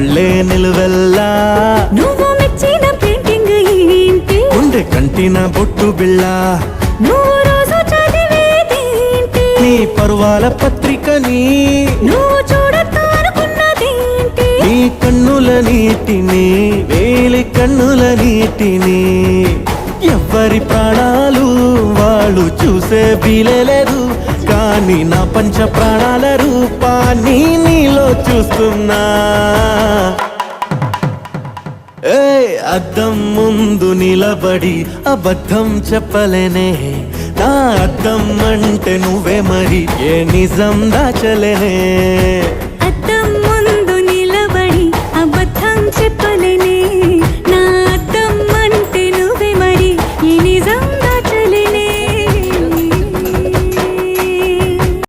ఒళ్ళే నిలువెల్లా నువ్వు మెచ్చిన పెయింటింగ్ ఏంటి గుండె కంటిన బొట్టు బిళ్ళ నువ్వు రోజు చదివేదేంటి నీ పరువాల పత్రికని నువ్వు చూడొద్దు అనుకున్నదేంటి నీ కన్నుల నీటిని వేలి కన్నుల నీటిని ఎవ్వరి ప్రాణాలు వాళ్ళు చూసే వీలేదు కానీ నా పంచ ప్రాణాల రూపాన్ని నీలో చూస్తున్నా అద్దం ముందు నిలబడి అబద్ధం చెప్పలేనే నా అద్దం అంటే నువ్వే మరి ఏ నిజం దాచలేనే